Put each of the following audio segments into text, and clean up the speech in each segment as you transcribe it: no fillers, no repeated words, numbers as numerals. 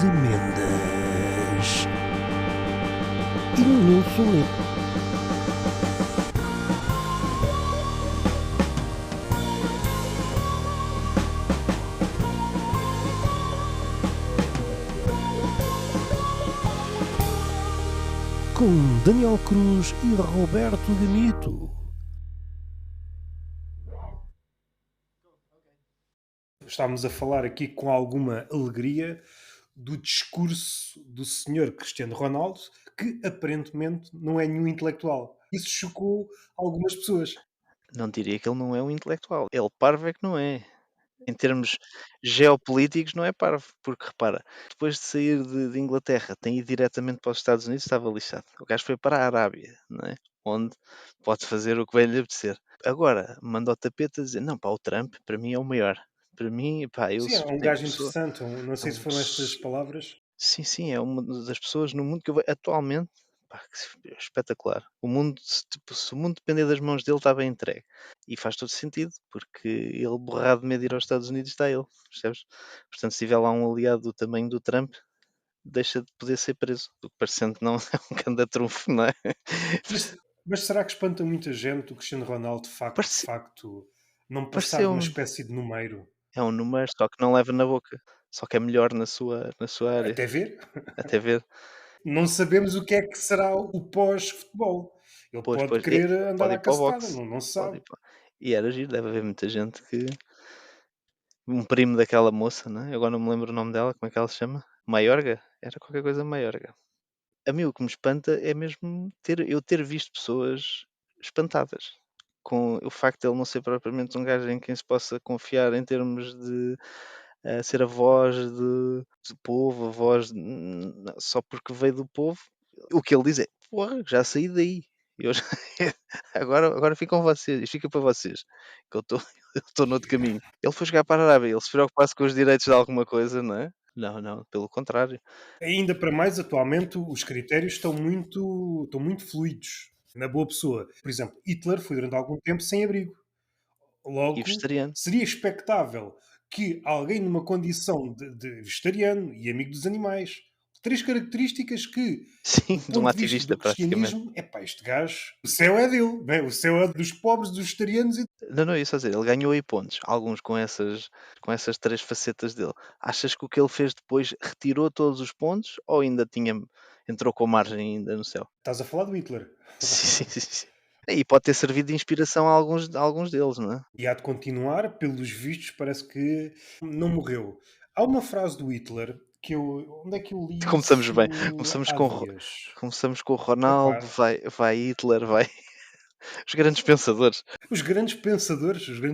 Mendes e Nuno Soneto. Com Daniel Cruz e Roberto Gamito. Estávamos a falar aqui com alguma alegria do discurso do senhor Cristiano Ronaldo, que aparentemente não é nenhum intelectual. Isso chocou algumas pessoas. Não diria que ele não é um intelectual. Ele parvo é que não é. Em termos geopolíticos não é parvo, porque repara, depois de sair de Inglaterra, tem ido diretamente para os Estados Unidos, estava lixado. O gajo foi para a Arábia, não é? Onde pode fazer o que bem lhe apetecer. Agora, manda o tapete a dizer, não, pá, o Trump, para mim é o maior. Para mim, pá, eu Sim, é sou um tenho gajo pessoa interessante. Não é sei se um foram estas palavras. sim, sim, é uma das pessoas no mundo que eu vejo atualmente, pá, que espetacular. O mundo, se o mundo depender das mãos dele, está bem entregue. E faz todo sentido, porque ele borrado de medo de ir aos Estados Unidos está ele, percebes? Portanto, se tiver lá um aliado do tamanho do Trump, deixa de poder ser preso. O que parecendo que não é um grande trunfo, não é? Mas será que espanta muita gente o Cristiano Ronaldo de Parece- facto não passar de uma Pareceu-me. espécie de número? É um número, só que não leva na boca. Só que é melhor na sua área. Até ver? Até ver. Não sabemos o que é que será o pós-futebol. Ele Pois, pode pois, querer andar pode à ir para o cacetada, boxe. não se Pode sabe. ir para... E era giro, deve haver muita gente que. Um primo daquela moça, né? Agora não me lembro o nome dela, como é que ela se chama? Maiorga? Era qualquer coisa Maiorga. A mim o que me espanta é mesmo eu ter visto pessoas espantadas com o facto de ele não ser propriamente um gajo em quem se possa confiar em termos de ser a voz do povo, a voz só porque veio do povo. O que ele diz é, porra, já saí daí. Eu já- agora ficam vocês, isto fica para vocês, que eu estou eu estou noutro caminho. Ele foi jogar para a Arábia, ele se preocupasse com os direitos de alguma coisa, não é? Não, não, pelo contrário. Ainda para mais, atualmente, os critérios estão muito fluidos na boa pessoa. Por exemplo, Hitler foi durante algum tempo sem abrigo. E Logo, vegetariano. seria expectável que alguém numa condição de vegetariano e amigo dos animais, três características que, Sim, do de um ponto de vista ativista do praticamente. cristianismo, é pá, este gajo, o céu é dele, não é? O céu é dos pobres, dos vegetarianos e Não, não, isso a dizer, ele ganhou aí pontos, alguns com essas três facetas dele. Achas que o que ele fez depois retirou todos os pontos ou ainda entrou com margem ainda no céu? estás a falar do Hitler. Sim, sim, sim, sim. E pode ter servido de inspiração a alguns deles, não é? E há de continuar, pelos vistos, parece que não morreu. Há uma frase do Hitler que eu. Onde é que eu li Começamos bem. isso Começamos há com, dias? começamos com o Ronaldo, Epá, vai Hitler, vai os grandes pensadores. os grandes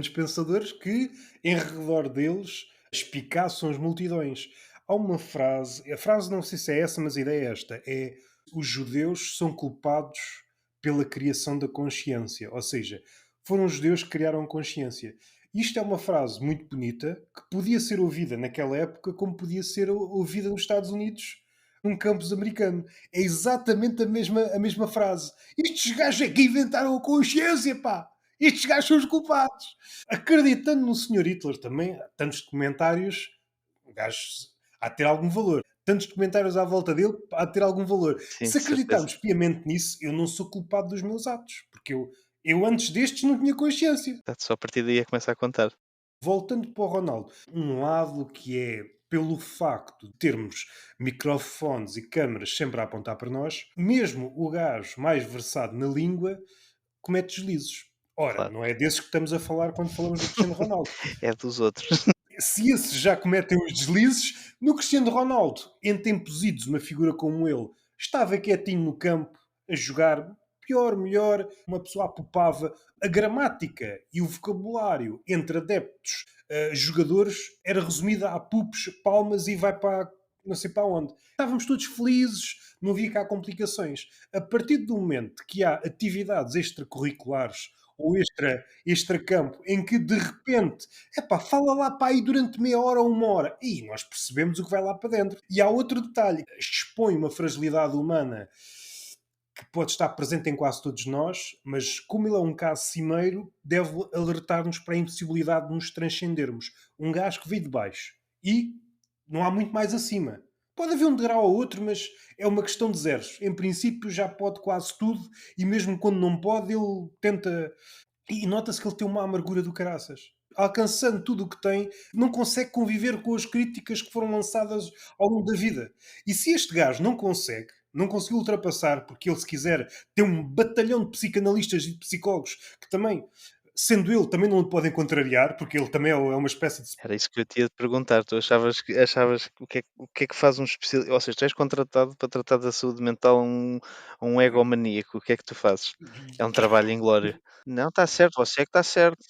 pensadores que, em redor deles, espicaçam as multidões. Há uma frase, a frase não sei se é essa, mas a ideia é esta: é os judeus são culpados pela criação da consciência. Ou seja, foram os judeus que criaram a consciência. Isto é uma frase muito bonita que podia ser ouvida naquela época como podia ser ouvida nos Estados Unidos num campus americano. É exatamente a mesma frase. Estes gajos é que inventaram a consciência, pá! Estes gajos são os culpados. Acreditando no Senhor Hitler também, há tantos comentários, o gajo há de ter algum valor. Tantos comentários à volta dele, há de ter algum valor. Sim, Se de certeza. acreditarmos piamente nisso, eu não sou culpado dos meus atos, porque eu antes destes não tinha consciência. Só a partir daí é que começa a contar. Voltando para o Ronaldo, um lado que é pelo facto de termos microfones e câmaras sempre a apontar para nós, mesmo o gajo mais versado na língua comete deslizes. Ora, Claro. não é desses que estamos a falar quando falamos do Cristiano Ronaldo. É dos outros. Se esses já cometem os deslizes, no Cristiano Ronaldo, em tempos idos, uma figura como ele, estava quietinho no campo, a jogar, pior, melhor, uma pessoa apupava. A gramática e o vocabulário entre adeptos, jogadores, era resumida a pupos, palmas e vai para não sei para onde. Estávamos todos felizes, não havia cá complicações. A partir do momento que há atividades extracurriculares ou extracampo, em que de repente epá, fala lá para aí durante meia hora ou uma hora. E nós percebemos o que vai lá para dentro. E há outro detalhe: expõe uma fragilidade humana que pode estar presente em quase todos nós, mas como ele é um caso cimeiro, deve alertar-nos para a impossibilidade de nos transcendermos. Um gajo que veio de baixo e não há muito mais acima. Pode haver um degrau ou outro, mas é uma questão de zeros. Em princípio, já pode quase tudo, e mesmo quando não pode, ele tenta. E nota-se que ele tem uma amargura do caraças. Alcançando tudo o que tem, não consegue conviver com as críticas que foram lançadas ao longo da vida. E se este gajo não consegue, não conseguiu ultrapassar, porque ele, se quiser, tem um batalhão de psicanalistas e de psicólogos que também, sendo ele, também não o podem contrariar, porque ele também é uma espécie de. Era isso que eu te ia te perguntar. Tu achavas que o que é que faz um especialista? Ou seja, tu és contratado para tratar da saúde mental a um egomaníaco. O que é que tu fazes? É um trabalho inglório. Não, está certo, você é que está certo.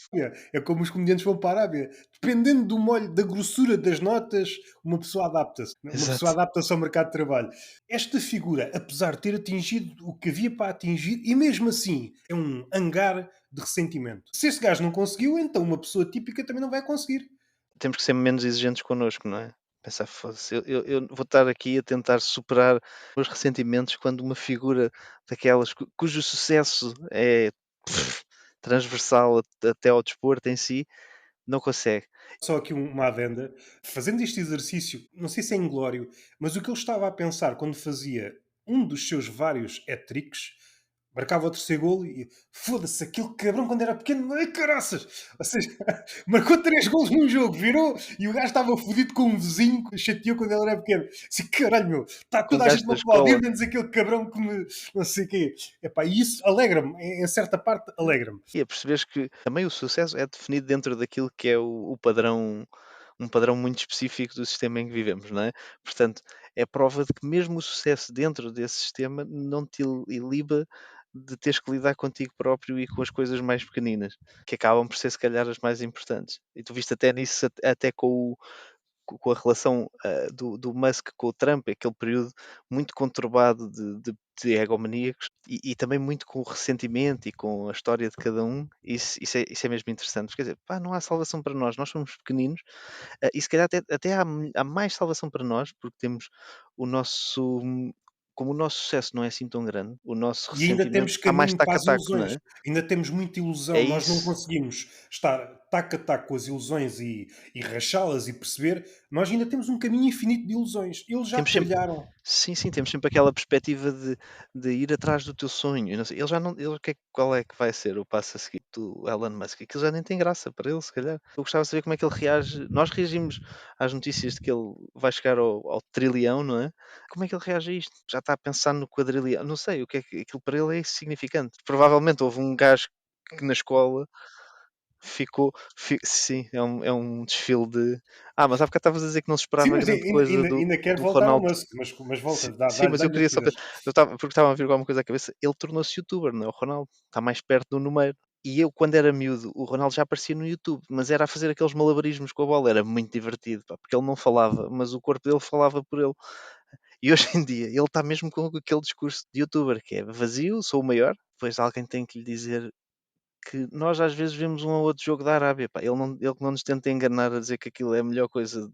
É como os comediantes vão para a Arábia. Dependendo do molho, da grossura das notas, uma pessoa adapta-se. Uma pessoa Exato. adapta-se ao mercado de trabalho. Esta figura, apesar de ter atingido o que havia para atingir, e mesmo assim é um hangar de ressentimento. Se este gajo não conseguiu, então uma pessoa típica também não vai conseguir. Temos que ser menos exigentes connosco, não é? Pensar, foda-se, eu vou estar aqui a tentar superar os ressentimentos quando uma figura daquelas cujo sucesso é transversal até ao desporto em si, não consegue. Só aqui uma adenda. Fazendo este exercício, não sei se é inglório, mas o que ele estava a pensar quando fazia um dos seus vários hat-tricks, marcava o terceiro golo e foda-se, aquele cabrão quando era pequeno, ai caraças! Ou seja, marcou três golos num jogo, virou e o gajo estava fodido com um vizinho que chateou quando ele era pequeno. Assim, caralho, meu, está Com toda o a gajo gente da a aplaudir, escola. menos aquele cabrão que me não sei o quê. Epá, e isso alegra-me, em certa parte alegra-me. E a perceberes que também o sucesso é definido dentro daquilo que é o padrão, um padrão muito específico do sistema em que vivemos, não é? Portanto, é prova de que mesmo o sucesso dentro desse sistema não te iliba de teres que lidar contigo próprio e com as coisas mais pequeninas, que acabam por ser se calhar as mais importantes. E tu viste até nisso, até com a relação do Musk com o Trump, aquele período muito conturbado de egomaníacos e também muito com o ressentimento e com a história de cada um, isso é mesmo interessante. Quer dizer, pá, não há salvação para nós somos pequeninos e se calhar até há mais salvação para nós, porque temos o nosso. Como o nosso sucesso não é assim tão grande, o nosso E ainda ressentimento temos está mais caminho para taco a as taco, não ilusões. é? Ainda temos muita É ilusão. Nós não isso. conseguimos estar taco a taco com as ilusões e rachá-las e perceber. Nós ainda temos um caminho infinito de ilusões. Eles já Temos sempre trilharam. sim, sim, temos sempre aquela perspectiva de ir atrás do teu sonho, eu não sei, ele já não ele qual é que vai ser o passo a seguir do Elon Musk? Aquilo já nem tem graça para ele, se calhar. Eu gostava de saber como é que ele reage. Nós reagimos às notícias de que ele vai chegar ao trilhão, não é? Como é que ele reage a isto? Já está a pensar no quadrilhão? Não sei, o que é que aquilo para ele é insignificante. Provavelmente houve um gajo que na escola sim, é um desfile de mas há bocado estavas a dizer que não se Sim, esperava mas grande ainda, coisa ainda, do ainda quer do voltar ao Ronaldo. Musk. Mas volta, Sim, mas eu dá-lhe queria as só coisas. porque estava a vir alguma coisa à cabeça, ele tornou-se youtuber, não é, o Ronaldo, está mais perto do número. E eu quando era miúdo, o Ronaldo já aparecia no YouTube, mas era a fazer aqueles malabarismos com a bola, era muito divertido, pá, porque ele não falava, mas o corpo dele falava por ele. E hoje em dia ele está mesmo com aquele discurso de youtuber, que é vazio, sou o maior, depois alguém tem que lhe dizer que nós às vezes vemos um ou outro jogo da Arábia, pá, ele que não nos tenta enganar a dizer que aquilo é a melhor coisa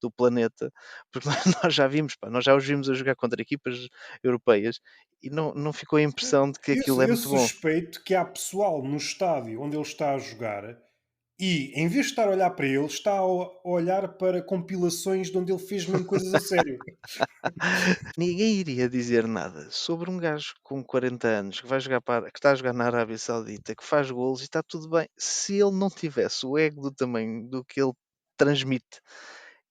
do planeta, porque nós já vimos, pá, nós já os vimos a jogar contra equipas europeias e não ficou a impressão de que aquilo é Eu muito bom. suspeito que há pessoal no estádio onde ele está a jogar e, em vez de estar a olhar para ele, está a olhar para compilações de onde ele fez mesmo coisas a sério. Ninguém iria dizer nada sobre um gajo com 40 anos que vai jogar que está a jogar na Arábia Saudita, que faz golos e está tudo bem, se ele não tivesse o ego do tamanho do que ele transmite.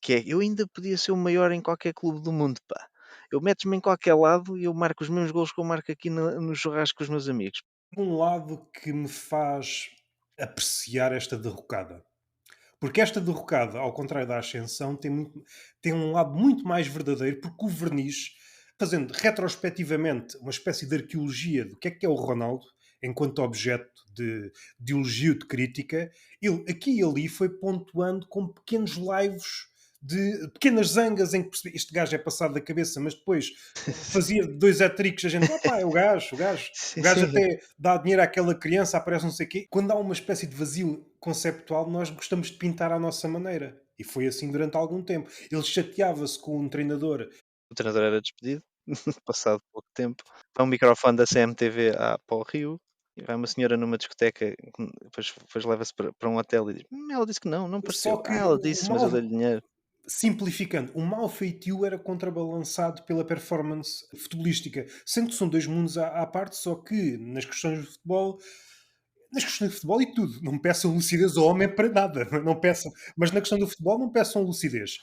Que é, eu ainda podia ser o maior em qualquer clube do mundo, pá. Eu metes-me em qualquer lado e eu marco os mesmos gols que eu marco aqui no churrasco com os meus amigos. Um lado que me faz apreciar esta derrocada. Porque esta derrocada, ao contrário da ascensão, tem um lado muito mais verdadeiro, porque o verniz, fazendo retrospectivamente uma espécie de arqueologia do que é o Ronaldo, enquanto objeto de elogio, de crítica, ele aqui e ali foi pontuando com pequenos lives de pequenas zangas em que percebi, este gajo é passado da cabeça, mas depois fazia dois hat-tricks, a gente, opá, é o Sim, gajo sim. até dá dinheiro àquela criança, aparece não sei o quê. Quando há uma espécie de vazio conceptual, nós gostamos de pintar à nossa maneira. E foi assim durante algum tempo. Ele chateava-se com um treinador. O treinador era despedido, passado pouco tempo. Vai um microfone da CMTV para o Rio e vai uma senhora numa discoteca, depois leva-se para um hotel e diz: ela disse que não Só pareceu. que Ela o disse, mas eu mal dei-lhe dinheiro. simplificando, o mau feitio era contrabalançado pela performance futebolística, sendo que são dois mundos à parte, só que nas questões de futebol e tudo, não peçam lucidez ao homem para nada, não peçam, mas na questão do futebol não peçam lucidez.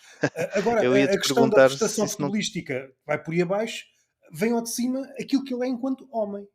Agora, Eu a ia-te questão da perguntar se prestação isso não. futebolística vai por aí abaixo, vem ao de cima aquilo que ele é enquanto homem.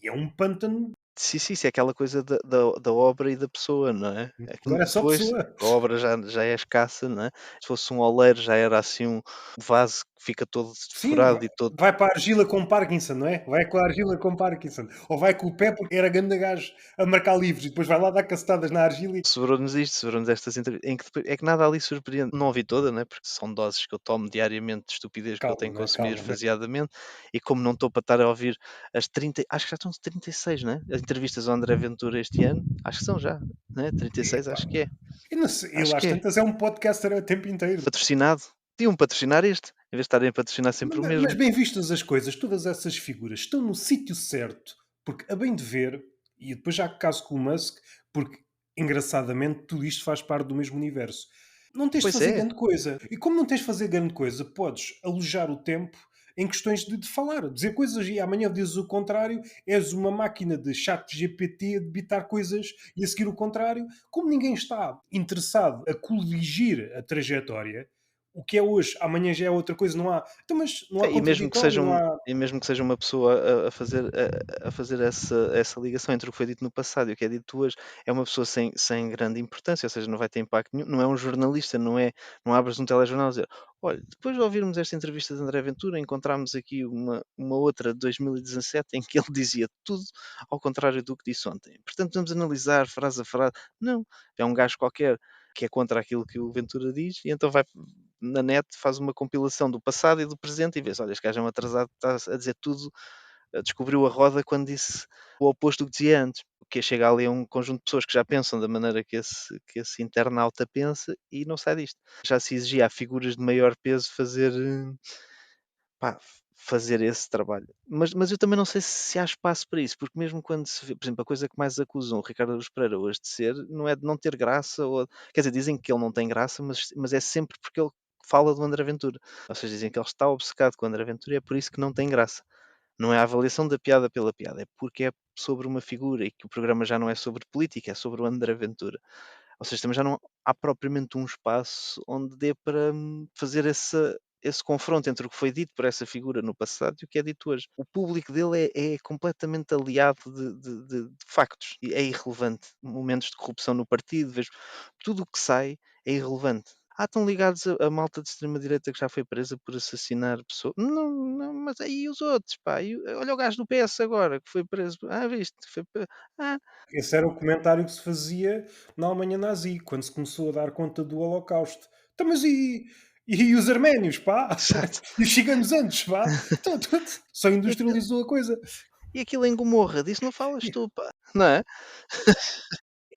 E é um pântano, Sim, sim, isso é aquela coisa da obra e da pessoa, não é? É que agora é só depois pessoa. a obra já é escassa, não é? Se fosse um oleiro já era assim um vaso que fica todo Sim, furado e todo. vai para a argila com Parkinson, não é? Vai com a argila com Parkinson. Ou vai com o pé porque era grande gajo a marcar livros e depois vai lá dar cacetadas na argila e Sobrou-nos isto, sobrou-nos estas entrevistas, em que depois, é que nada ali surpreende. Não ouvi toda, né? Porque são doses que eu tomo diariamente de estupidez que eu tenho calma, que não é? consumir Calma, não é? esvaziadamente, e como não estou para estar a ouvir as 30, acho que já estão 36, né? As entrevistas ao André Ventura este ano, acho que são já, né? 36, Epá, acho que é. eu não sei, ele Acho às que é. tantas é um podcaster o tempo inteiro. Patrocinado. Podiam patrocinar este, em vez de estarem a patrocinar sempre o Mas mesmo. bem vistas as coisas, todas essas figuras estão no sítio certo, porque a bem de ver, e depois já caso com o Musk, porque engraçadamente tudo isto faz parte do mesmo universo. Não tens de Pois fazer é. grande coisa. E como não tens de fazer grande coisa, podes alojar o tempo em questões de falar, dizer coisas e amanhã dizes o contrário, és uma máquina de chat GPT de bitar coisas e a seguir o contrário. Como ninguém está interessado a coligir a trajetória, o que é hoje, amanhã já é outra coisa, não há. Então, mas não há E mesmo que contraditório, seja, não há. e mesmo que seja uma pessoa a fazer essa ligação entre o que foi dito no passado e o que é dito hoje, é uma pessoa sem grande importância, ou seja, não vai ter impacto nenhum, não é um jornalista, não abres um telejornal a dizer, olha, depois de ouvirmos esta entrevista de André Ventura, encontramos aqui uma outra de 2017 em que ele dizia tudo ao contrário do que disse ontem. Portanto, vamos analisar frase a frase. Não, é um gajo qualquer que é contra aquilo que o Ventura diz, e então vai na net, faz uma compilação do passado e do presente e vês, olha, este gajo é um atrasado, está a dizer tudo, descobriu a roda quando disse o oposto do que dizia antes. Porque chega ali a um conjunto de pessoas que já pensam da maneira que esse internauta pensa e não sai disto. Já se exigia a figuras de maior peso pá, fazer esse trabalho. Mas eu também não sei se há espaço para isso, porque mesmo quando se vê, por exemplo, a coisa que mais acusam o Ricardo Aruz Pereira hoje de ser, não é de não ter graça, ou, quer dizer, dizem que ele não tem graça, mas é sempre porque ele fala do André Ventura. Ou seja, dizem que ele está obcecado com o André Ventura e é por isso que não tem graça. Não é a avaliação da piada pela piada, é porque é sobre uma figura e que o programa já não é sobre política, é sobre o André Ventura. Ou seja, também já não há propriamente um espaço onde dê para fazer esse confronto entre o que foi dito por essa figura no passado e o que é dito hoje. O público dele é completamente aliado de factos e é irrelevante. Momentos de corrupção no partido, vejo, tudo o que sai é irrelevante. Estão ligados a malta de extrema-direita que já foi presa por assassinar pessoas. Não, não, mas aí os outros, pá. Olha o gajo do PS agora, que foi preso. Viste? Ah, Esse era o comentário que se fazia na Alemanha nazi, quando se começou a dar conta do Holocausto. Então, mas e os arménios, pá? exato. E os ciganos antes, pá? Então, só E aquilo, industrializou a coisa. e aquilo em Gomorra, disso não falas E, tu, pá. Não é?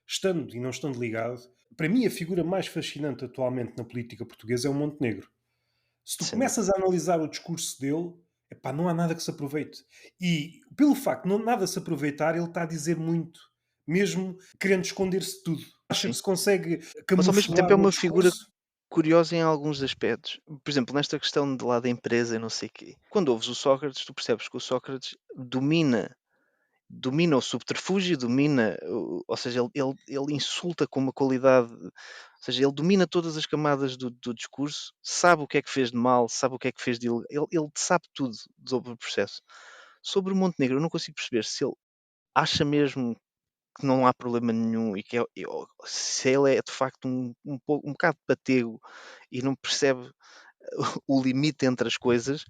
estando e não estando ligado, para mim a figura mais fascinante atualmente na política portuguesa é o Montenegro. Se tu Sem dúvida. começas a analisar o discurso dele, epá, não há nada que se aproveite. E pelo facto de não nada se aproveitar, ele está a dizer muito, mesmo querendo esconder-se de tudo. Acha que Sim. se consegue Mas ao mesmo tempo camuflar é no uma figura discurso? curiosa em alguns aspectos. Por exemplo, nesta questão de lá da empresa e não sei o quê. Quando ouves o Sócrates, tu percebes que o Sócrates domina o subterfúgio, ou seja, ele insulta com uma qualidade, ou seja, ele domina todas as camadas do discurso, sabe o que é que fez de mal, sabe o que é que fez de ilegal, ele sabe tudo sobre o processo. Sobre o Montenegro, eu não consigo perceber se ele acha mesmo que não há problema nenhum e se ele é de facto um bocado patego e não percebe o limite entre as coisas,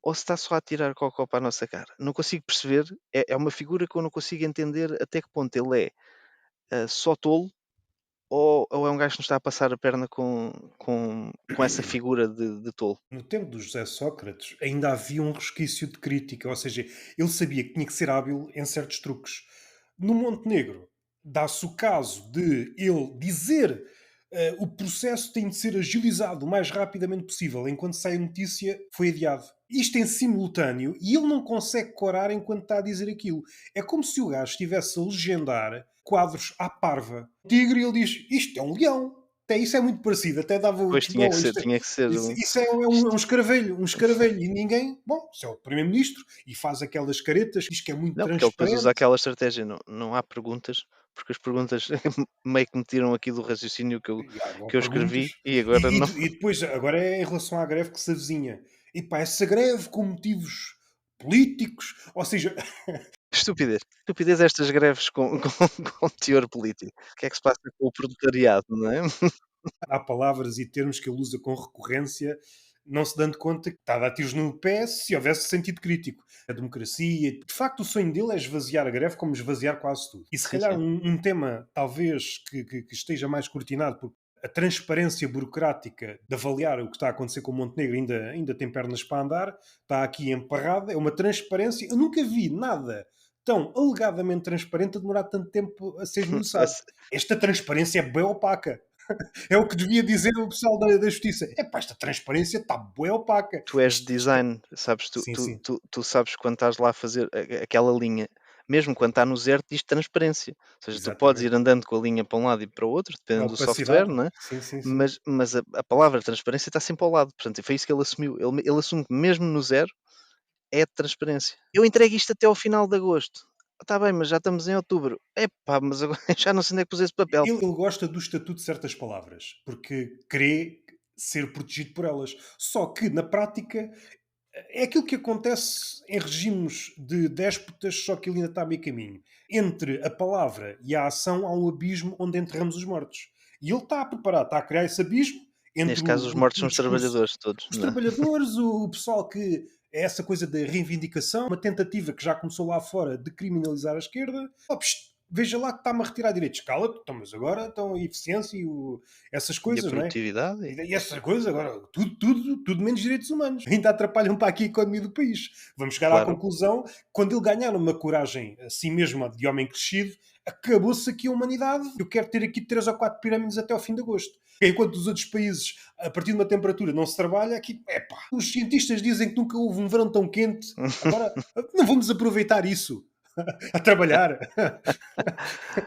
ou se está só a tirar cocó para a nossa cara. Não consigo perceber, é uma figura que eu não consigo entender até que ponto ele é só tolo ou é um gajo que nos está a passar a perna com essa figura de tolo. No tempo do José Sócrates, ainda havia um resquício de crítica, ou seja, ele sabia que tinha que ser hábil em certos truques. No Montenegro, dá-se o caso de ele dizer o processo tem de ser agilizado o mais rapidamente possível, enquanto sai a notícia, foi adiado. Isto em simultâneo e ele não consegue corar enquanto está a dizer aquilo. É como se o gajo estivesse a legendar quadros à parva. Tigre, e ele diz: Isto é um leão. Até isso é muito parecido, até dava o Pois tipo, oh, isto tinha que ser isso um isso é um escaravelho, e ninguém bom, se é o primeiro-ministro e faz aquelas caretas, diz que é muito não, porque ele depois usa transparente. aquela estratégia, não há perguntas, porque as perguntas meio que me tiram aqui do raciocínio E há que eu perguntas. escrevi e agora não. E depois, agora é em relação à greve que se avizinha. Epá, essa greve com motivos políticos, ou seja, Estupidez. Estupidez estas greves com com teor político. O que é que se passa com o proletariado, não é? há palavras e termos que ele usa com recorrência, não se dando conta que está a dar tiros no pé se houvesse sentido crítico. A democracia, de facto, o sonho dele é esvaziar a greve, como esvaziar quase tudo. E se Sim, calhar sim. um tema, talvez, que esteja mais cortinado, porque a transparência burocrática de avaliar o que está a acontecer com o Montenegro ainda tem pernas para andar, está aqui emparrada, é uma transparência. Eu nunca vi nada tão alegadamente transparente a demorar tanto tempo a ser A esmiuçado. se Esta transparência é bem opaca. É o que devia dizer o pessoal da justiça. Epá, esta transparência está bué opaca. Tu és design, sabes, Sim, sim, tu sabes quando estás lá a fazer aquela linha, mesmo quando está no zero diz transparência, ou seja, tu podes ir exatamente. andando com a linha para um lado e para o outro, A dependendo do software, opacidade. não é? Sim, sim, sim. Mas a palavra transparência está sempre ao lado, portanto, foi isso que ele assumiu. Ele assume que mesmo no zero é transparência. Eu entrego isto até ao final de agosto. Está bem, mas já estamos em outubro. Epá, mas agora já não sei onde é que pus esse papel. Ele gosta do estatuto de certas palavras, porque crê ser protegido por elas. Só que, na prática, é aquilo que acontece em regimes de déspotas, só que ele ainda está a meio caminho. Entre a palavra e a ação há um abismo onde enterramos os mortos. E ele está a preparar, está a criar esse abismo entre Neste caso, os mortos o são os discurso trabalhadores todos, dos não é? trabalhadores, o pessoal que é essa coisa da reivindicação, uma tentativa que já começou lá fora de criminalizar a esquerda. Oh, veja lá que está-me a retirar direitos. Cala-te, então, mas agora estão a eficiência e essas E a coisas, não é? produtividade? E essa coisa, agora, tudo menos direitos humanos. Ainda atrapalham para aqui a economia do país. Vamos chegar à Claro. conclusão, quando ele ganhar uma coragem assim mesmo de homem crescido, acabou-se aqui a humanidade. Eu quero ter aqui 3 ou 4 pirâmides até ao fim de agosto. Enquanto os outros países, a partir de uma temperatura, não se trabalha, aqui, epá, os cientistas dizem que nunca houve um verão tão quente. Agora, não vamos aproveitar isso a trabalhar.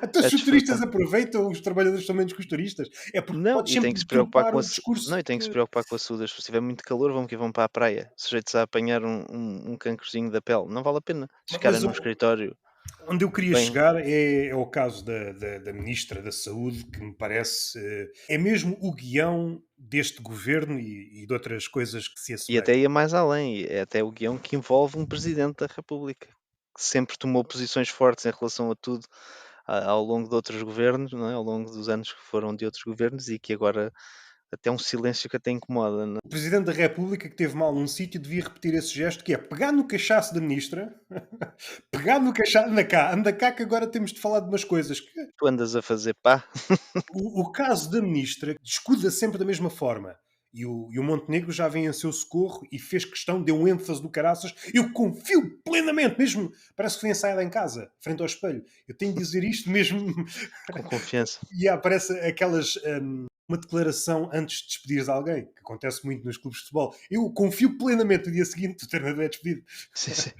Até A se os turistas desfrutar. aproveitam, os trabalhadores são menos que os turistas. É porque Não, podes e tem sempre que se preocupar deturpar com a o sa discurso não, e tem que se que. preocupar com a saúde. Se estiver muito calor, vão que vão para a praia, sujeitos a apanhar um cancrozinho da pele. Não vale a pena. Se ficarem Mas num escritório onde eu queria bem. chegar é o caso da Ministra da Saúde, que me parece. É mesmo o guião deste governo e de outras coisas que se E até assemelham. ia mais além, é até o guião que envolve um presidente da república, que sempre tomou posições fortes em relação a tudo, ao longo de outros governos, não é, ao longo dos anos que foram de outros governos e que agora até um silêncio que até incomoda, não O Presidente da República que teve mal num sítio devia repetir esse gesto que é pegar no cachaço da Ministra, pegar no cachaço, anda cá que agora temos de falar de umas coisas. tu andas a fazer pá. O caso da ministra descuida sempre da mesma forma. E o Montenegro já vem em seu socorro e fez questão, deu um ênfase do caraças. Eu confio plenamente, mesmo parece que foi ensaiada em casa, frente ao espelho. Eu tenho de dizer isto mesmo. Com confiança. E aparece aquelas. Uma declaração antes de despedires alguém, que acontece muito nos clubes de futebol. Eu confio plenamente no dia seguinte, o treinador é despedido. Sim, sim.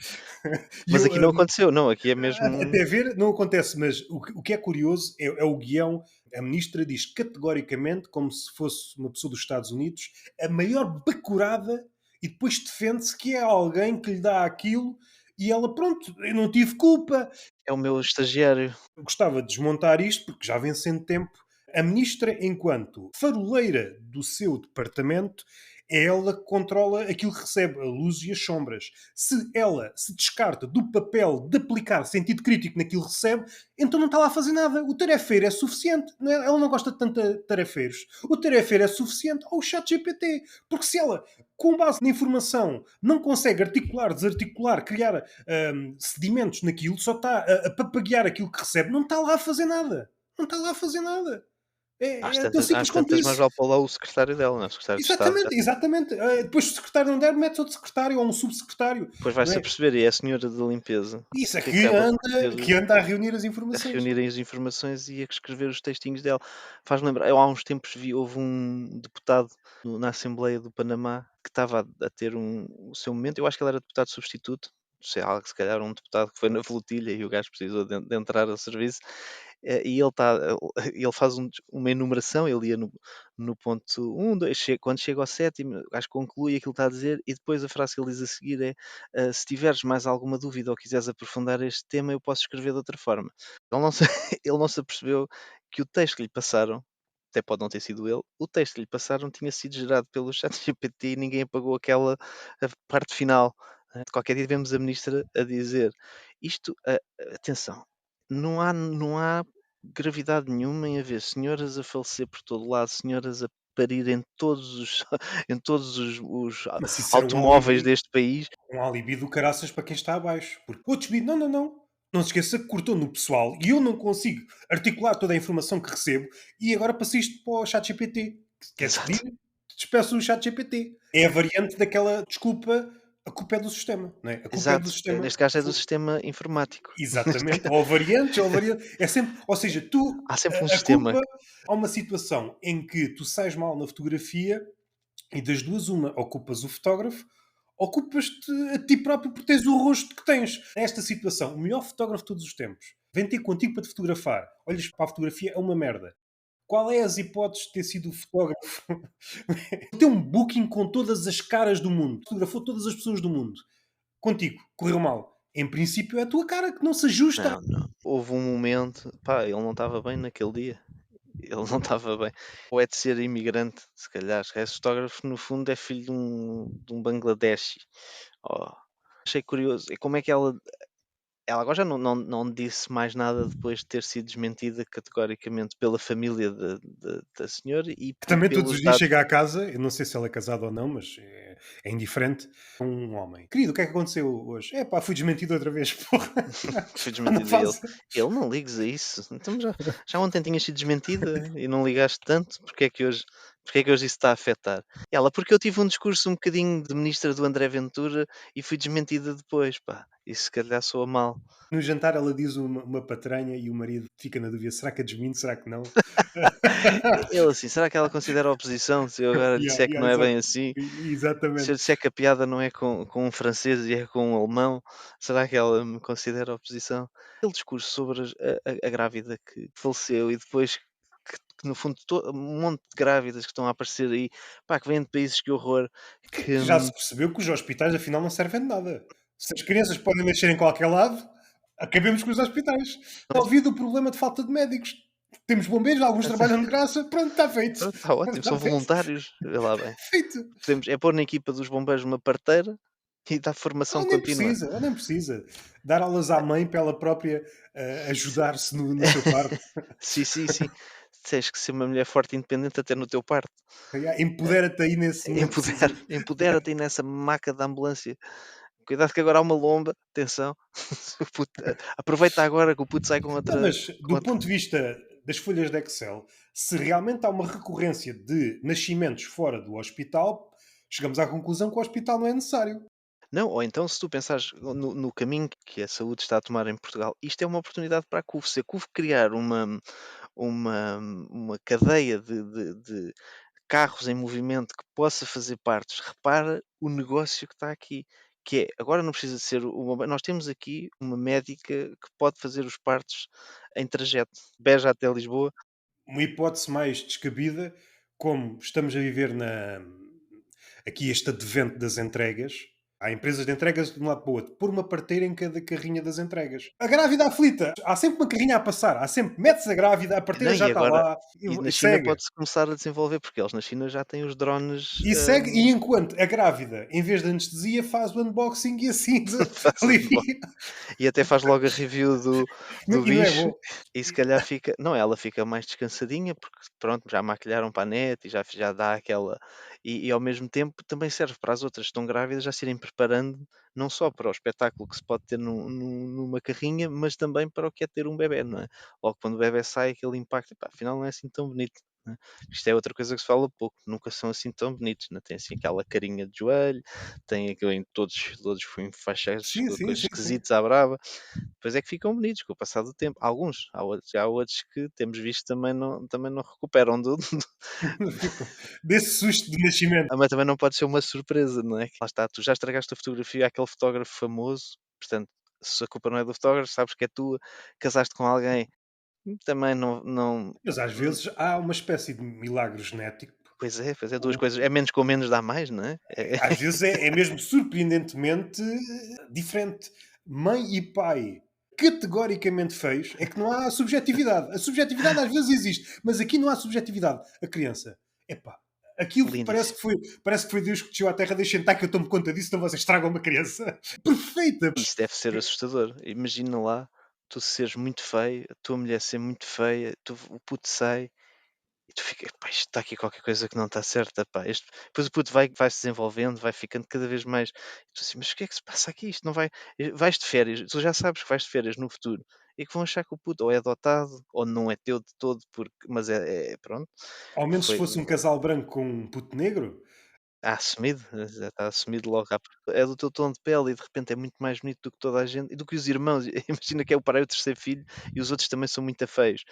E Mas eu, aqui não aconteceu, não, aqui é mesmo até ver, não acontece, mas o que é curioso é o guião. A ministra diz categoricamente, como se fosse uma pessoa dos Estados Unidos, a maior bacurada, e depois defende-se que é alguém que lhe dá aquilo e ela, pronto, eu não tive culpa. é o meu estagiário. Eu gostava de desmontar isto, porque já vem sendo tempo. A ministra, enquanto faroleira do seu departamento, é ela que controla aquilo que recebe, a luz e as sombras. Se ela se descarta do papel de aplicar sentido crítico naquilo que recebe, então não está lá a fazer nada. O tarefeiro é suficiente. Ela não gosta de tanto de tarefeiros. O tarefeiro é suficiente ao chat GPT. Porque se ela, com base na informação, não consegue articular, desarticular, criar sedimentos naquilo, só está a papaguear aquilo que recebe, não está lá a fazer nada. Não está lá a fazer nada. É tão simples Às quanto tantas mais isso. vale pôr lá o secretário dela, não é, o secretário de Estado já Exatamente, exatamente. Depois, se o secretário não der, mete outro secretário ou um subsecretário. depois Não vai-se a é? perceber, e é a senhora da limpeza, Isso é que acaba por ter que anda a reunir as a informações. reunirem as informações e a escrever os textinhos dela. Faz-me lembrar, eu há uns tempos houve um deputado na Assembleia do Panamá que estava a ter o seu momento, eu acho que ele era deputado substituto, sei lá, se calhar um deputado que foi na flotilha e o gajo precisou de entrar ao serviço, e ele faz uma enumeração, ele ia no ponto 1, 2, quando chega ao sétimo, o gajo conclui aquilo que está a dizer e depois a frase que ele diz a seguir é: "Se tiveres mais alguma dúvida ou quiseres aprofundar este tema, eu posso escrever de outra forma". Ele não se ele não se apercebeu que o texto que lhe passaram, até pode não ter sido ele, o texto que lhe passaram tinha sido gerado pelo ChatGPT e ninguém apagou a parte final. Qualquer dia vemos a ministra a dizer isto, atenção, não há gravidade nenhuma em haver senhoras a falecer por todo lado, senhoras a parir em todos os em todos os Mas isso era automóveis deste país. um alibi do caraças para quem está abaixo. Porque o desbido, não, não, não. Não se esqueça que cortou no pessoal e eu não consigo articular toda a informação que recebo e agora passei isto para o ChatGPT. Quer Exato, despedir? Despeço o ChatGPT. É a variante daquela desculpa, a culpa é do sistema, não é? A culpa é do exato. sistema. Neste caso é do sistema informático. Neste Exatamente, caso, ou variantes, é sempre, ou seja, tu, há sempre um a sistema. culpa, há uma situação em que tu sais mal na fotografia e das duas, uma, ocupas o fotógrafo, ocupas-te a ti próprio porque tens o rosto que tens. Nesta situação, o melhor fotógrafo de todos os tempos vem ter contigo para te fotografar. Olhas para a fotografia, é uma merda. Qual é as hipóteses de ter sido o fotógrafo? Tem um booking com todas as caras do mundo. Fotografou todas as pessoas do mundo. Contigo, correu mal. Em princípio, é a tua cara que não se ajusta. Não, não. Houve um momento, pá, ele não estava bem naquele dia. Ele não estava bem. Ou é de ser imigrante, se calhar. Esse fotógrafo, no fundo, é filho de um Bangladeshi. Oh, achei curioso. E como é que ela agora já não disse mais nada depois de ter sido desmentida categoricamente pela família da senhora Que e também todos pelos os dias dados. chega à casa, eu não sei se ela é casada ou não, mas é indiferente, um homem. Querido, o que é que aconteceu hoje? É pá, fui desmentido outra vez, porra. Foi Não desmentido a ele. faço. Ele não ligues a isso. Então já ontem tinhas sido desmentida e não ligaste tanto. Porque é que hoje isso está a afetar? Ela, porque eu tive um discurso um bocadinho de ministra do André Ventura e fui desmentida depois, pá. Isso se calhar soa mal. No jantar ela diz uma patranha e o marido fica na dúvida, será que a desminto, será que não? Ele assim, será que ela considera oposição se eu agora lhe Yeah, disser que yeah, não é bem assim? Se eu exatamente. disser que a piada não é com um francês e é com um alemão, será que ela me considera oposição? Aquele discurso sobre a grávida que faleceu e depois que no fundo um monte de grávidas que estão a aparecer aí, pá, que vêm de países que horror, que Que já se percebeu que os hospitais afinal não servem de nada. Se as crianças podem nascer em qualquer lado, acabemos com os hospitais. Resolvido o problema de falta de médicos. Temos bombeiros, alguns trabalham de graça, pronto, está feito. pronto, está ótimo, Está são feito. voluntários, vê lá bem. Feito. É pôr na equipa dos bombeiros uma parteira e dar formação contínua. Ou nem precisa. Dar aulas à mãe para ela própria ajudar-se no seu parto. Sim, sim, sim. Tens que ser uma mulher forte e independente até no teu parto. Empodera-te aí nesse Empodera, preciso. empodera-te aí nessa maca da ambulância. Cuidado que agora há uma lomba, atenção. O puto- aproveita agora que o puto sai com Não, outra. mas Com do outra... ponto de vista das folhas de Excel, se realmente há uma recorrência de nascimentos fora do hospital, chegamos à conclusão que o hospital não é necessário. Não, ou então se tu pensares no caminho que a saúde está a tomar em Portugal, isto é uma oportunidade para a CUF. Se a CUF criar uma cadeia de carros em movimento que possa fazer partes, repara o negócio que está aqui. Que é, agora não precisa ser nós temos aqui uma médica que pode fazer os partos em trajeto, Beja até Lisboa. Uma hipótese mais descabida, como estamos a viver aqui este advento das entregas. Há empresas de entregas de um lado para o outro. Pôr uma parteira em cada carrinha das entregas. A grávida aflita. Há sempre uma carrinha a passar. Há sempre. Metes a grávida, a Não, parteira já e está agora lá. e na E China segue. pode-se começar a desenvolver, porque eles na China já têm os drones, E segue. E enquanto a grávida, em vez de anestesia, faz o unboxing e a cinza faz alivia. e até faz logo a review do E não é bicho bom. e se calhar fica não, ela fica mais descansadinha, porque pronto, já maquilharam para a net e já dá aquela e ao mesmo tempo também serve para as outras que estão grávidas já se irem preparando, não só para o espetáculo que se pode ter numa carrinha, mas também para o que é ter um bebé, não é? Logo quando o bebé sai, aquele impacto, epá, afinal não é assim tão bonito, né? Isto é outra coisa que se fala pouco, nunca são assim tão bonitos, não tem assim aquela carinha de joelho, tem aquele em todos enfaixados, Sim, com sim, coisas sim, sim. esquisitas à brava. Depois é que ficam bonitos com o passar do tempo. Alguns, há outros que temos visto também não recuperam Desse susto de nascimento. mas também não pode ser uma surpresa, não é? Lá está, tu já estragaste a fotografia àquele fotógrafo famoso, Portanto, se a culpa não é do fotógrafo, sabes que é tua, casaste com alguém, também não. Mas às vezes há uma espécie de milagre genético. Pois é, duas coisas. É menos com menos dá mais, não é? Às vezes é mesmo surpreendentemente diferente. Mãe e pai categoricamente feios, é que não há subjetividade. A subjetividade às vezes existe, mas aqui não há subjetividade. A criança, epá, aquilo Lindíssimo. parece que foi Deus que desceu à Terra, deixem estar que eu tomo conta disso, então vocês tragam uma criança perfeita. Isso deve ser assustador. Imagina lá, tu seres muito feio, a tua mulher ser muito feia, o puto sai e tu ficas, pá, isto está aqui qualquer coisa que não está certa, pá. Depois o puto vai se desenvolvendo, vai ficando cada vez mais. E tu assim, mas o que é que se passa aqui? Isto não vai. Vais de férias, tu já sabes que vais de férias no futuro e que vão achar que o puto ou é adotado ou não é teu de todo, mas pronto, Ao menos se foi. fosse um casal branco com um puto negro, Assumido, já está assumido logo é do teu tom de pele e de repente é muito mais bonito do que toda a gente e do que os irmãos. Imagina que é o pai e o terceiro filho e os outros também são muito feios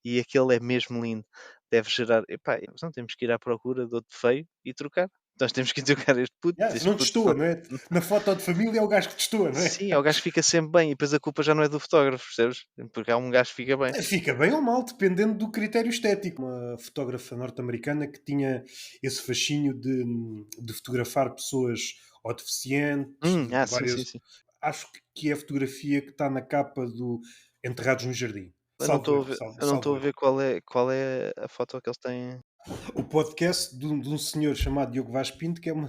e aquele é mesmo lindo. Deve gerar, epá, nós não temos que ir à procura de outro feio e trocar. Nós temos que trocar yeah, se este não puto destoa, não. não é? Na foto de família é o gajo que destoa, não é? Sim, é o gajo que fica sempre bem e depois a culpa já não é do fotógrafo, percebes? Porque há um gajo que fica bem. Fica bem ou mal, dependendo do critério estético. Uma fotógrafa norte-americana que tinha esse fascínio de fotografar pessoas ou deficientes, de Sim, sim, várias. sim. Acho que é a fotografia que está na capa do Enterrados no Jardim. Eu não Salvo estou a erro, ver, eu não salvo estou a erro. ver qual é a foto que eles têm. O podcast de um senhor chamado Diogo Vaz Pinto, que é uma,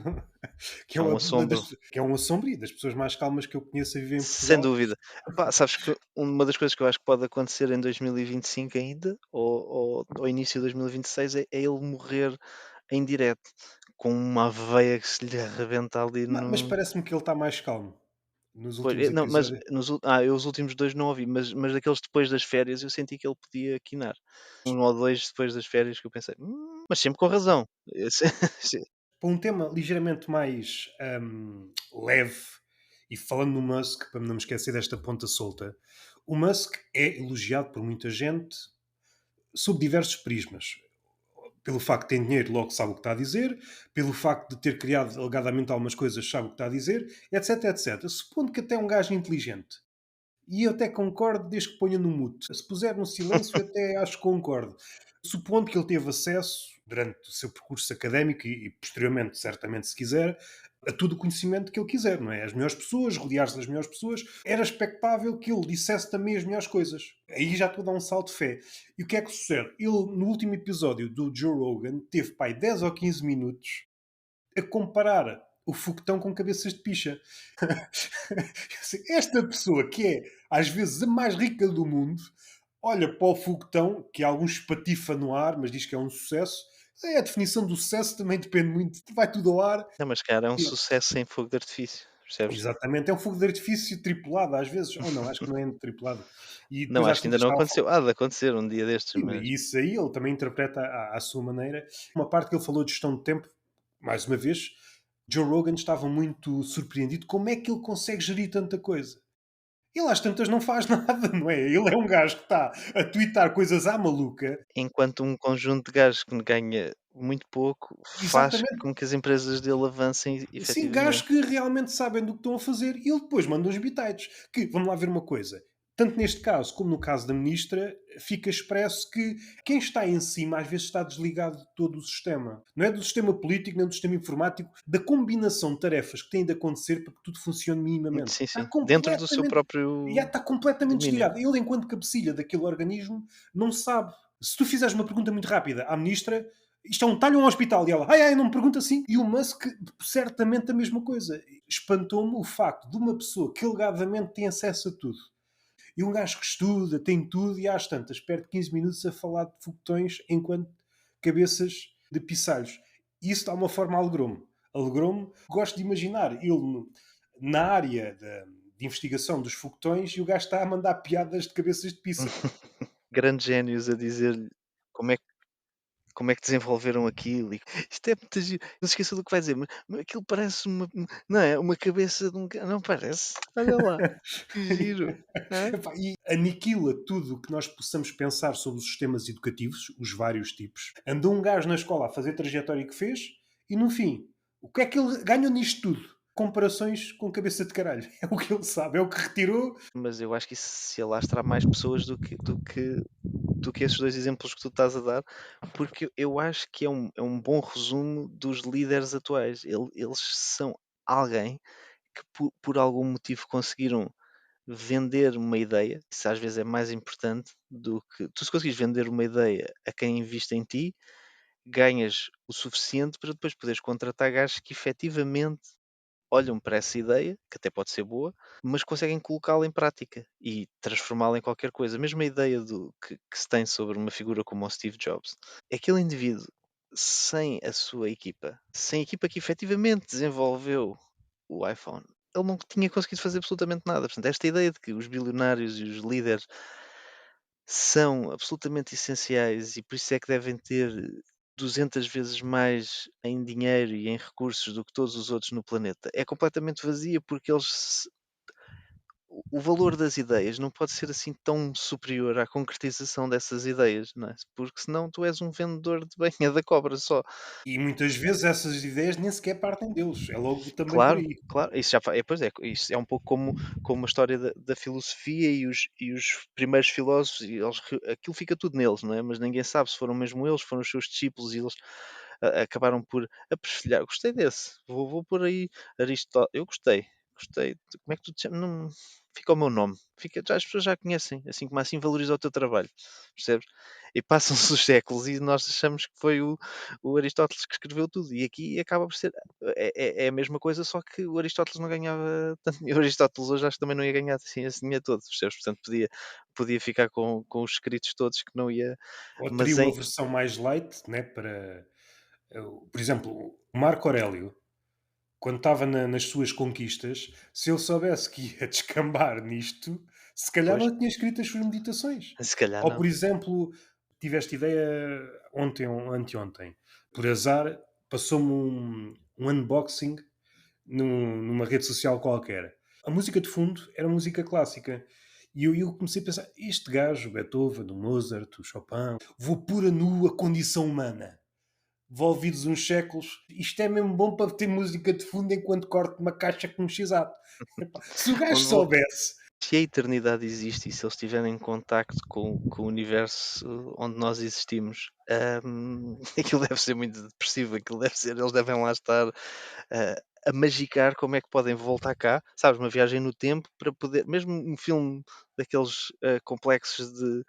que é É um uma das, assombro. que é um assombro e das pessoas mais calmas que eu conheço a viver em Sem Portugal. dúvida. Epá, sabes que uma das coisas que eu acho que pode acontecer em 2025 ainda, ou início de 2026, é ele morrer em direto, com uma veia que se lhe arrebenta ali Mas no. parece-me que ele está mais calmo nos Pois, últimos não, mas episódios. eu os últimos dois não ouvi, mas daqueles depois das férias eu senti que ele podia quinar. Um ou dois depois das férias que eu pensei, mas sempre com razão. Sim. Para um tema ligeiramente mais leve, e falando no Musk, para não me esquecer desta ponta solta, o Musk é elogiado por muita gente sob diversos prismas. Pelo facto de ter dinheiro, logo sabe o que está a dizer, pelo facto de ter criado alegadamente algumas coisas, sabe o que está a dizer, etc, etc. Supondo que até é um gajo inteligente. E eu até concordo desde que ponha no mute. Se puser no silêncio, até acho que concordo. Supondo que ele teve acesso, durante o seu percurso académico e posteriormente, certamente, se quiser, a todo o conhecimento que ele quiser, não é? As melhores pessoas, rodear-se das melhores pessoas, era expectável que ele dissesse também as melhores coisas. Aí já estou a dar um salto de fé. E o que é que sucede? Ele, no último episódio do Joe Rogan, teve, pai, 10 ou 15 minutos a comparar o foguetão com cabeças de picha. Esta pessoa, que é às vezes a mais rica do mundo, olha para o foguetão, que algum espatifa no ar, mas diz que é um sucesso. É, a definição do sucesso também depende muito, vai tudo ao ar. Não, mas cara, é um sucesso sem fogo de artifício, percebes? Exatamente, é um fogo de artifício tripulado às vezes, ou não, acho que não é tripulado. E Não, depois às acho que ainda tantas não está a falar. aconteceu. Há de acontecer um dia destes, mas E isso aí ele também interpreta à sua maneira. Uma parte que ele falou de gestão de tempo, mais uma vez, Joe Rogan estava muito surpreendido como é que ele consegue gerir tanta coisa. Ele às tantas não faz nada, não é? Ele é um gajo que está a twittar coisas à maluca. enquanto um conjunto de gajos que ganha muito pouco faz Exatamente. com que as empresas dele avancem Sim, gajos efetivamente. que realmente sabem do que estão a fazer e ele depois manda uns bitites. Que, vamos lá ver uma coisa, tanto neste caso como no caso da ministra, fica expresso que quem está em cima às vezes está desligado de todo o sistema. Não é do sistema político, nem do sistema informático, da combinação de tarefas que têm de acontecer para que tudo funcione minimamente. Sim, Está sim. Dentro do seu completamente, já próprio está completamente domínio. desligado. Ele, enquanto cabecilha daquele organismo, não sabe. Se tu fizeres uma pergunta muito rápida à ministra, isto é um talho ou um hospital? E ela, ai, ai, não me pergunta assim. E o Musk, certamente a mesma coisa. Espantou-me o facto de uma pessoa que alegadamente tem acesso a tudo. E um gajo que estuda, tem tudo, e às tantas, perde 15 minutos a falar de foguetões enquanto cabeças de pissalhos. Isso dá uma forma alegrou-me. Alegrou-me, gosto de imaginar ele na área de investigação dos foguetões e o gajo está a mandar piadas de cabeças de pizza. Grandes génios a dizer-lhe como é que como é que desenvolveram aquilo e isto é muito giro. Não se esqueça do que vai dizer, mas aquilo parece não é, uma cabeça de um ca não parece? Olha lá, que giro, não é? Epá, e aniquila tudo o que nós possamos pensar sobre os sistemas educativos, os vários tipos. Andou um gajo na escola a fazer a trajetória que fez e, no fim, o que é que ele ganhou nisto tudo? comparações com cabeça de caralho. É o que ele sabe, é o que retirou. Mas eu acho que isso se alastrar mais pessoas do que esses 2 exemplos que tu estás a dar, porque eu acho que é um bom resumo dos líderes atuais. Eles são alguém que por algum motivo conseguiram vender uma ideia, isso às vezes é mais importante do que tu se conseguires vender uma ideia a quem investe em ti, ganhas o suficiente para depois poderes contratar gajos que efetivamente olham para essa ideia, que até pode ser boa, mas conseguem colocá-la em prática e transformá-la em qualquer coisa. Mesmo a ideia que se tem sobre uma figura como o Steve Jobs. Aquele indivíduo, sem a sua equipa, sem a equipa que efetivamente desenvolveu o iPhone, ele não tinha conseguido fazer absolutamente nada. Portanto, esta ideia de que os bilionários e os líderes são absolutamente essenciais e por isso é que devem ter 200 vezes mais em dinheiro e em recursos do que todos os outros no planeta. É completamente vazia porque o valor das ideias não pode ser assim tão superior à concretização dessas ideias, não é? Porque senão tu és um vendedor de banha da cobra só. E muitas vezes essas ideias nem sequer partem deles. É logo também por Claro, aí. claro, isso já pois é, isso é um pouco como a história da filosofia e os primeiros filósofos, e aquilo fica tudo neles, não é? Mas ninguém sabe se foram mesmo eles, foram os seus discípulos e eles acabaram por aperfilhar. Gostei desse, vou pôr aí Aristóteles. Eu gostei. Como é que tu te chamas? Não, fica o meu nome, fica, já, as pessoas já conhecem, assim como assim valoriza o teu trabalho, percebes? E passam-se os séculos e nós achamos que foi o Aristóteles que escreveu tudo, e aqui acaba por ser é a mesma coisa, só que o Aristóteles não ganhava tanto dinheiro. O Aristóteles hoje acho que também não ia ganhar assim esse dinheiro todo, percebes? Portanto, podia ficar com os escritos todos que não ia. Ou teria Mas uma em. versão mais light, né, para, por exemplo, o Marco Aurélio, quando estava nas suas conquistas, se ele soubesse que ia descambar nisto, se calhar Pois, não tinha escrito as suas meditações. se calhar Ou, não. por exemplo, tive esta ideia ontem ou anteontem. Por azar, passou-me um unboxing numa rede social qualquer. A música de fundo era música clássica. E eu comecei a pensar: este gajo, o Beethoven, o Mozart, o Chopin, vou pôr a nu a condição humana. Envolvidos uns séculos, isto é mesmo bom para ter música de fundo enquanto corto uma caixa com um x-ato. Se o gajo Onde vou, soubesse, se a eternidade existe e se eles estiverem em contacto com o universo onde nós existimos, aquilo deve ser muito depressivo, aquilo deve ser, eles devem lá estar a magicar como é que podem voltar cá, sabes, uma viagem no tempo para poder, mesmo um filme daqueles complexos de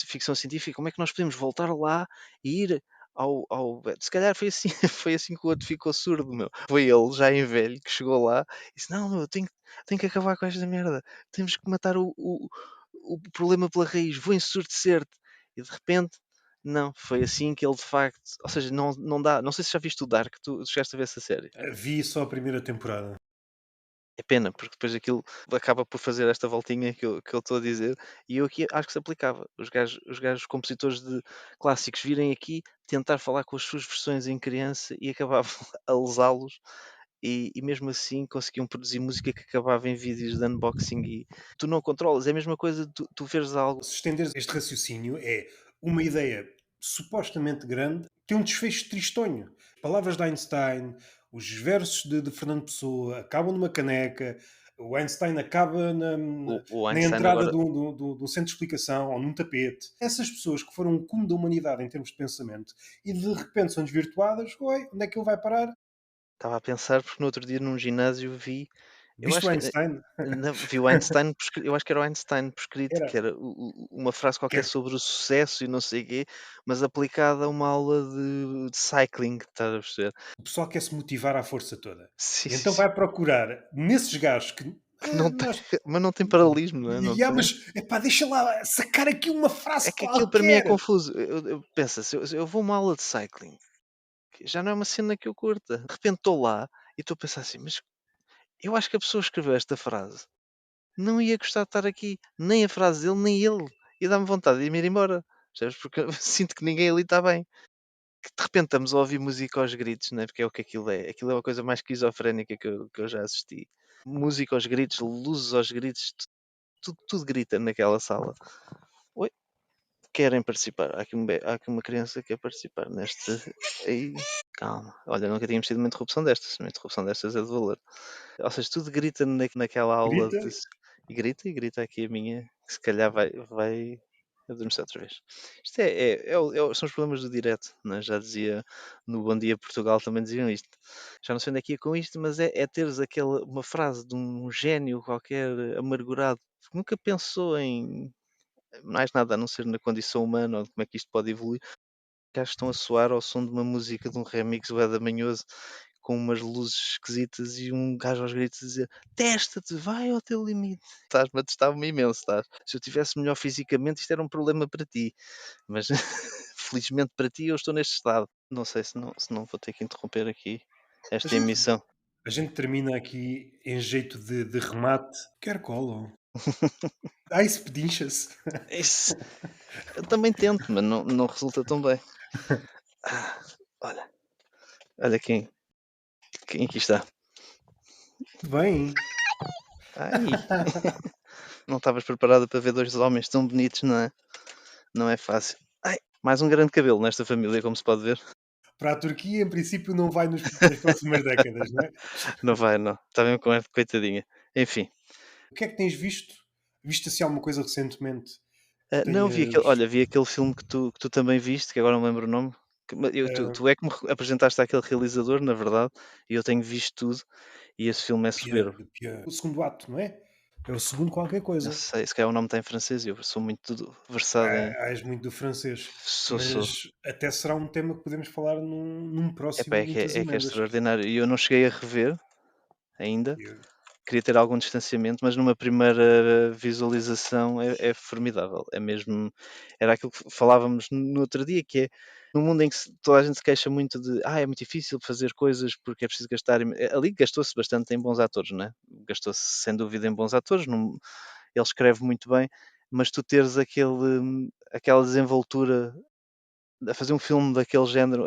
ficção científica, como é que nós podemos voltar lá e ir se calhar foi assim, foi assim que o outro ficou surdo, meu. Foi ele, já em velho, que chegou lá e disse: Não, meu, tenho que acabar com esta merda, temos que matar o problema pela raiz, vou ensurdecer-te. E de repente, não, foi assim que ele de facto, ou seja, não dá, não sei se já viste o Dark, tu chegaste a ver essa série. vi só a primeira temporada. É pena, porque depois aquilo acaba por fazer esta voltinha que eu estou a dizer, e eu aqui acho que se aplicava. Os gajos compositores de clássicos virem aqui tentar falar com as suas versões em criança e acabavam a lesá-los, e mesmo assim conseguiam produzir música que acabava em vídeos de unboxing e tu não controlas. É a mesma coisa de tu veres algo. Se estender este raciocínio, é uma ideia supostamente grande, tem um desfecho tristonho. Palavras de Einstein, os versos de Fernando Pessoa acabam numa caneca, o Einstein acaba na, O na Einstein entrada agora de um centro de explicação ou num tapete. Essas pessoas que foram um cume da humanidade em termos de pensamento e de repente são desvirtuadas, oi, onde é que ele vai parar? estava a pensar, porque no outro dia num ginásio vi, eu Viste o acho que Einstein? vi o Einstein, eu acho que era o Einstein por escrito, Era. que era uma frase qualquer sobre o sucesso e não sei o quê, mas aplicada a uma aula de cycling, estás a perceber? O pessoal quer se motivar à força toda. Sim, E sim, então sim. vai procurar nesses gajos que Que não tem, nós. mas não tem paralelismo, não é? Não tem. Mas epá, deixa lá sacar aqui uma É frase que aquilo para mim é qualquer. confuso. Pensa, se eu vou a uma aula de cycling, que já não é uma cena que eu curta. De repente estou lá e estou a pensar assim, mas eu acho que a pessoa que escreveu esta frase não ia gostar de estar aqui, nem a frase dele, nem ele. E dá-me vontade de me ir embora. Percebes? Porque eu sinto que ninguém ali está bem. Que de repente estamos a ouvir música aos gritos, não é? Porque é o que aquilo é. Aquilo é uma coisa mais esquizofrénica que eu já assisti. Música aos gritos, luzes aos gritos, tudo grita naquela sala. Oi, querem participar? Há aqui uma criança que quer participar neste. Aí. Calma. Olha, nunca tínhamos tido uma interrupção destas. Uma interrupção destas é de valor. Ou seja, tudo grita naquela aula Grita? e grita aqui a minha, que se calhar vai adormecer outra vez. Isto são os problemas do direto, né? Já dizia no Bom Dia Portugal, também diziam isto. Já não sei onde é que ia com isto, mas é teres uma frase de um gênio qualquer amargurado que nunca pensou em mais nada a não ser na condição humana ou de como é que isto pode evoluir. Gajos estão a soar ao som de uma música de um remix bué manhoso com umas luzes esquisitas e um gajo aos gritos a dizer testa-te, vai ao teu limite. Estás-me a testar-me imenso, estás? Se eu estivesse melhor fisicamente isto era um problema para ti, mas felizmente para ti eu estou neste estado. Não sei se não vou ter que interromper aqui A esta gente, emissão. a gente termina aqui em jeito de remate. Quer colo? Ai, se pedincha-se. Isso, eu também tento, mas não resulta tão bem. Olha quem aqui está. Bem. Ai, não estavas preparada para ver dois homens tão bonitos, não é? Não é fácil. Ai, mais um grande cabelo nesta família, como se pode ver. Para a Turquia, em princípio, não vai nas próximas décadas, não é? Não vai, não. Está bem com esta coitadinha. Enfim. O que é que tens visto? Viste assim alguma coisa recentemente que Não, tenhas. vi aquele filme que tu também viste, que agora não me lembro o nome. ah, Tu é que me apresentaste àquele realizador, na verdade, e eu tenho visto tudo, e esse filme é Pierre, soberbo. de Pierre. O segundo ato, não é? É o segundo qualquer Não coisa. sei, se calhar o nome está em francês e eu sou muito versado em. És muito do francês. Sou. Mas até será um tema que podemos falar num Epá, próximo Muitas é que é Emendas. extraordinário. E eu não cheguei a rever ainda. Eu- Queria ter algum distanciamento, mas numa primeira visualização é formidável. É mesmo. Era aquilo que falávamos no outro dia, que é num mundo em que toda a gente se queixa muito de é muito difícil fazer coisas porque é preciso gastar. Ali gastou-se bastante em bons atores, não é? Gastou-se sem dúvida em bons atores, ele escreve muito bem, mas tu teres aquela desenvoltura a fazer um filme daquele género,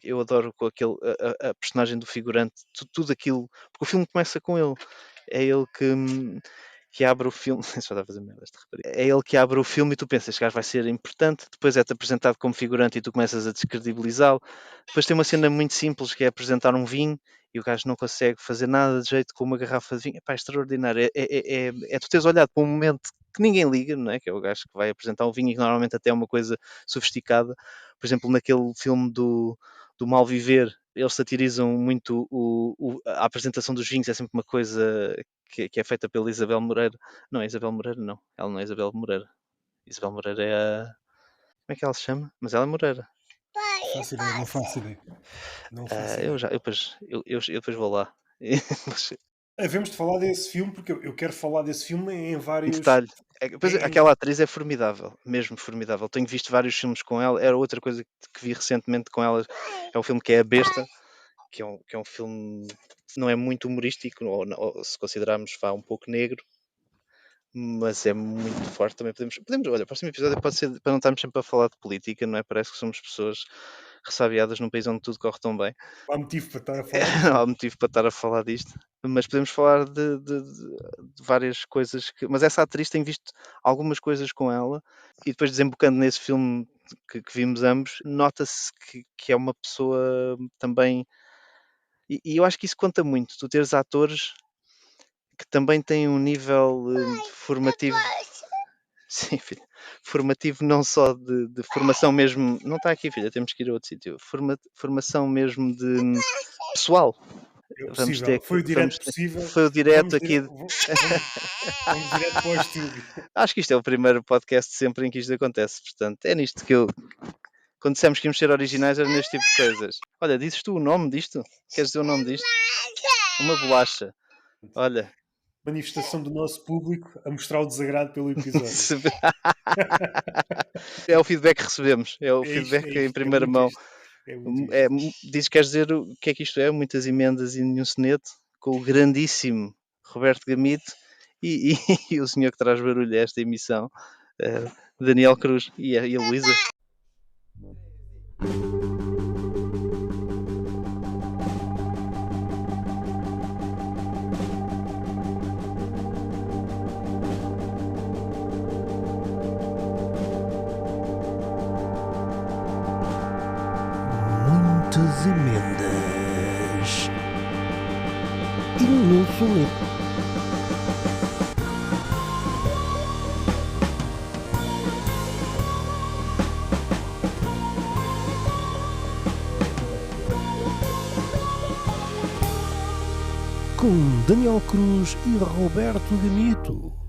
eu adoro com a personagem do figurante, tudo aquilo, porque o filme começa com ele, é ele que abre o filme, só está a fazer merda esta rapariga. É ele que abre o filme e tu pensas, este gajo vai ser importante, depois é-te apresentado como figurante e tu começas a descredibilizá-lo. Depois tem uma cena muito simples que é apresentar um vinho e o gajo não consegue fazer nada de jeito com uma garrafa de vinho. Epá, é extraordinário. É tu teres olhado para um momento que ninguém liga, não é? Que é o gajo que vai apresentar um vinho e que normalmente até é uma coisa sofisticada. Por exemplo, naquele filme do Mal Viver, eles satirizam muito a apresentação dos vinhos, é sempre uma coisa que é feita pela Isabel Moreira. Não é Isabel Moreira, não. Ela não é Isabel Moreira. Isabel Moreira é a. Como é que ela se chama? Mas ela é Moreira. Faço ideia, não faço ideia. Não faço Eu ideia. já, eu depois vou lá. Havemos de falar desse filme, porque eu quero falar desse filme em Em vários. detalhe. Pois, aquela atriz é formidável, mesmo formidável. Tenho visto vários filmes com ela. Era outra coisa que vi recentemente com ela. É o filme que é A Besta, que é um filme não é muito humorístico, ou se considerarmos vá um pouco negro, mas é muito forte. Também podemos olha, o próximo episódio pode ser para não estarmos sempre a falar de política, não é? Parece que somos pessoas ressabiadas num país onde tudo corre tão bem. Há motivo para estar a falar disto. Não há motivo para estar a falar disto, mas podemos falar de várias coisas mas essa atriz tem visto algumas coisas com ela e depois desembocando nesse filme que vimos ambos, nota-se que é uma pessoa também e eu acho que isso conta muito, tu teres atores que também têm um nível formativo. Sim, filha. Formativo não só de formação mesmo. Não está aqui, filha, temos que ir a outro sítio. Formação mesmo de pessoal. É Vamos ter possível. que. Foi o direto possível. Foi o direto aqui. Vamos direto para o estúdio. Acho que isto é o primeiro podcast sempre em que isto acontece. Portanto, é nisto que eu. Quando dissemos que íamos ser originais, era neste tipo de coisas. Olha, dizes tu o nome disto? Queres dizer o nome disto? Uma bolacha. Olha. Manifestação do nosso público a mostrar o desagrado pelo episódio. É o feedback que recebemos. É o É feedback isto, em primeira mão. É muito isto. Diz, queres dizer o que é que isto é? Muitas emendas e nenhum soneto, com o grandíssimo Roberto Gamito e o senhor que traz barulho a esta emissão, Daniel Cruz e a Luísa. Muitas Mendes e Nuno Soneto. Com Daniel Cruz e Roberto Gamito.